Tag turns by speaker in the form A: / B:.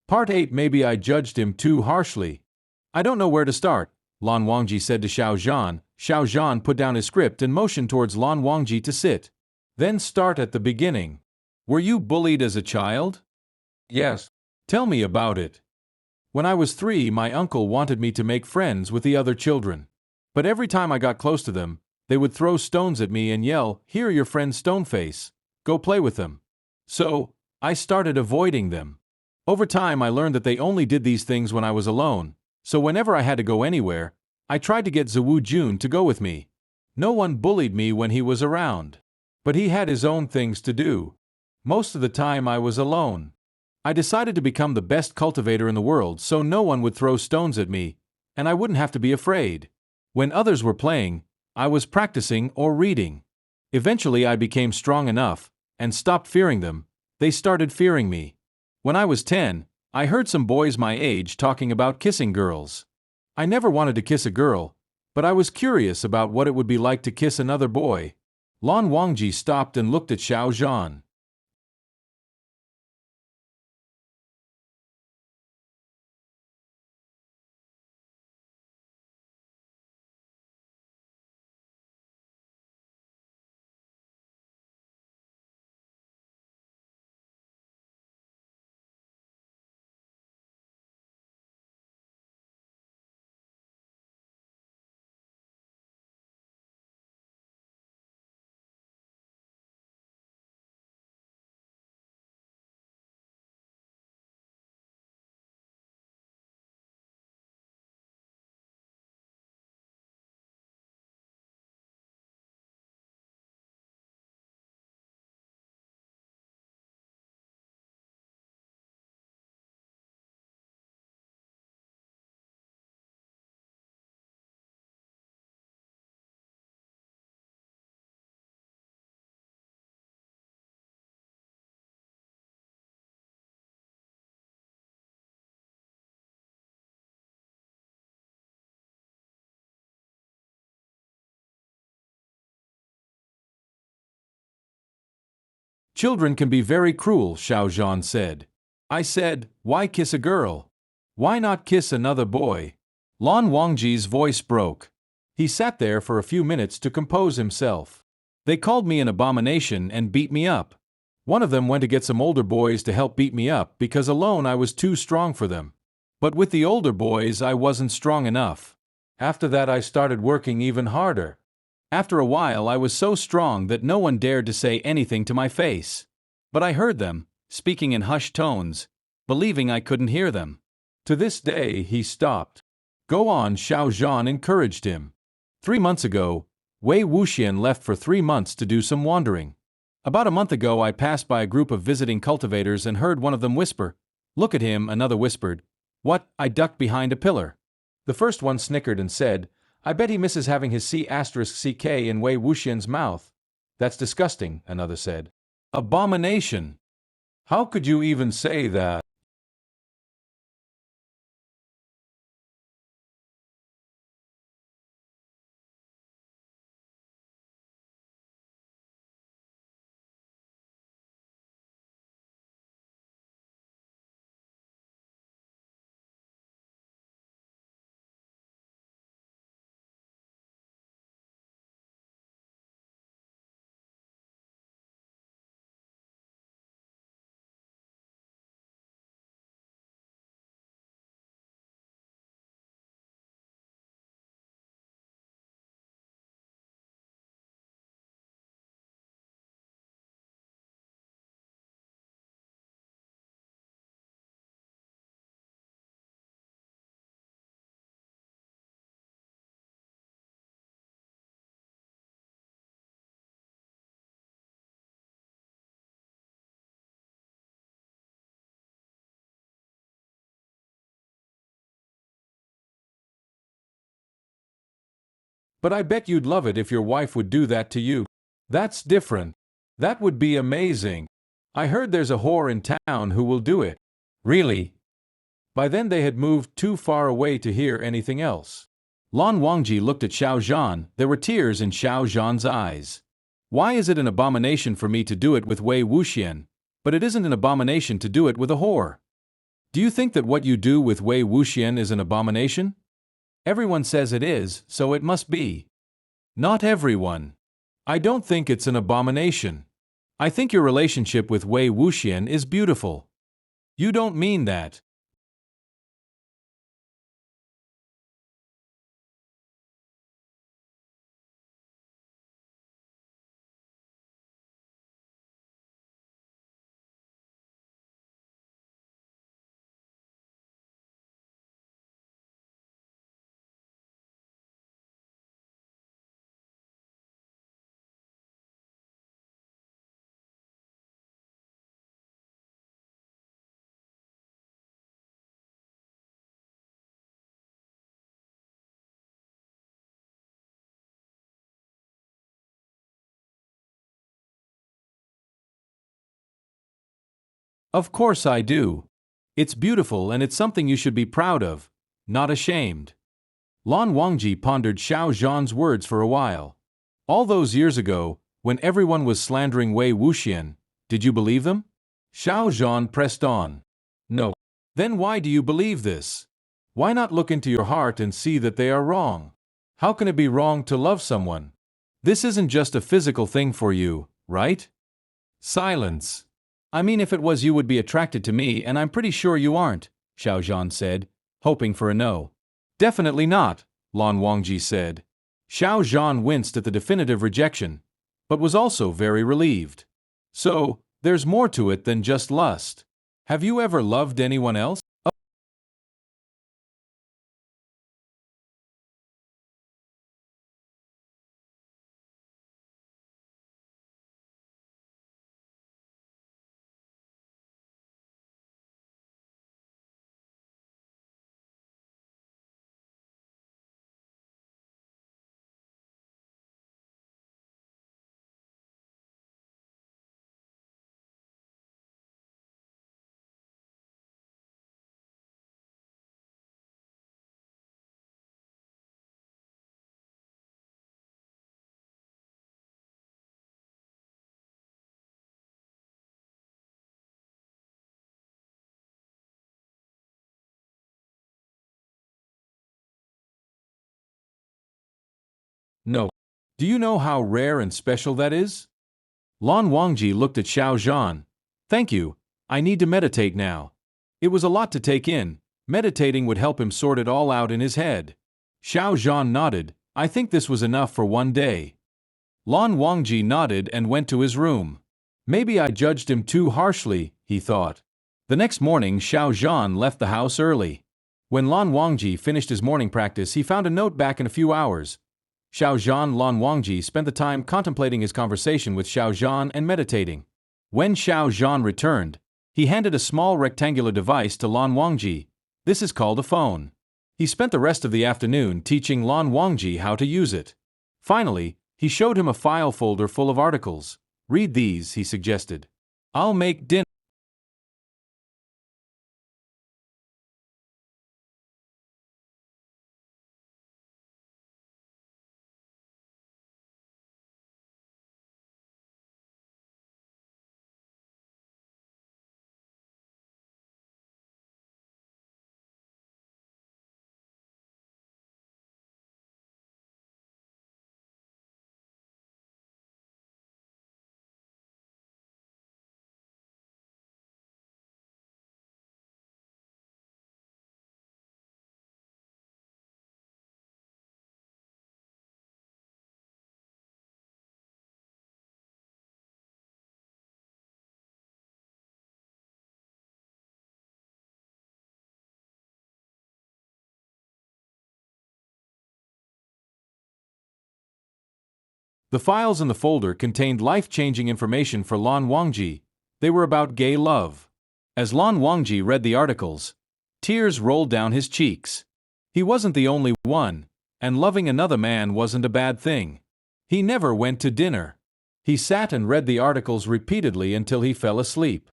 A: Part 8. Maybe I judged him too harshly. I don't know where to start, Lan Wangji said to Xiao Zhan. Xiao Zhan put down his script and motioned towards Lan Wangji to sit. Then start at the beginning. Were you bullied as a child?
B: Yes.
A: Tell me about it. When I was 3, my uncle wanted me to make friends with the other children. But every time I got close to them, they would throw stones at me and yell, "Here, your friend Stoneface. Go play with them." So, I started avoiding them. Over time I learned that they only did these things when I was alone, so whenever I had to go anywhere, I tried to get Zhu Jun to go with me. No one bullied me when he was around. But he had his own things to do. Most of the time I was alone. I decided to become the best cultivator in the world so no one would throw stones at me, and I wouldn't have to be afraid. When others were playing, I was practicing or reading. Eventually I became strong enough, and stopped fearing them. They started fearing me. When I was 10, I heard some boys my age talking about kissing girls. I never wanted to kiss a girl, but I was curious about what it would be like to kiss another boy. Lan Wangji stopped and looked at Xiao Zhan. Children can be very cruel, Xiao Zhan said. I said, why kiss a girl? Why not kiss another boy? Lan Wangji's voice broke. He sat there for a few minutes to compose himself. They called me an abomination and beat me up. One of them went to get some older boys to help beat me up because alone I was too strong for them. But with the older boys I wasn't strong enough. After that I started working even harder. After a while I was so strong that no one dared to say anything to my face. But I heard them, speaking in hushed tones, believing I couldn't hear them. To this day he stopped. Go on, Xiao Zhan encouraged him. 3 months ago, Wei Wuxian left for 3 months to do some wandering. About a month ago I passed by a group of visiting cultivators and heard one of them whisper, "Look at him," another whispered. "What?" I ducked behind a pillar. The first one snickered and said, "I bet he misses having his C***CK in Wei Wuxian's mouth." "That's disgusting," another said. "Abomination! How could you even say that?" "But I bet you'd love it if your wife would do that to you." "That's different. That would be amazing. I heard there's a whore in town who will do it." "Really?" By then they had moved too far away to hear anything else. Lan Wangji looked at Xiao Zhan. There were tears in Xiao Zhan's eyes. "Why is it an abomination for me to do it with Wei Wuxian, but it isn't an abomination to do it with a whore?" Do you think that what you do with Wei Wuxian is an abomination? Everyone says it is, so it must be. Not everyone. I don't think it's an abomination. I think your relationship with Wei Wuxian is beautiful. You don't mean that. Of course I do. It's beautiful and it's something you should be proud of, not ashamed. Lan Wangji pondered Xiao Zhan's words for a while. All those years ago, when everyone was slandering Wei Wuxian, did you believe them? Xiao Zhan pressed on. No. Then why do you believe this? Why not look into your heart and see that they are wrong? How can it be wrong to love someone? This isn't just a physical thing for you, right? Silence. I mean, if it was, you would be attracted to me, and I'm pretty sure you aren't, Xiao Zhan said, hoping for a no. Definitely not, Lan Wangji said. Xiao Zhan winced at the definitive rejection, but was also very relieved. So, there's more to it than just lust. Have you ever loved anyone else? No. Do you know how rare and special that is? Lan Wangji looked at Xiao Zhan. Thank you, I need to meditate now. It was a lot to take in. Meditating would help him sort it all out in his head. Xiao Zhan nodded. I think this was enough for one day. Lan Wangji nodded and went to his room. Maybe I judged him too harshly, he thought. The next morning, Xiao Zhan left the house early. When Lan Wangji finished his morning practice, he found a note back in a few hours. Xiao Zhan Lan Wangji spent the time contemplating his conversation with Xiao Zhan and meditating. When Xiao Zhan returned, he handed a small rectangular device to Lan Wangji. This is called a phone. He spent the rest of the afternoon teaching Lan Wangji how to use it. Finally, he showed him a file folder full of articles. Read these, he suggested. I'll make dinner. The files in the folder contained life-changing information for Lan Wangji. They were about gay love. As Lan Wangji read the articles, tears rolled down his cheeks. He wasn't the only one, and loving another man wasn't a bad thing. He never went to dinner. He sat and read the articles repeatedly until he fell asleep.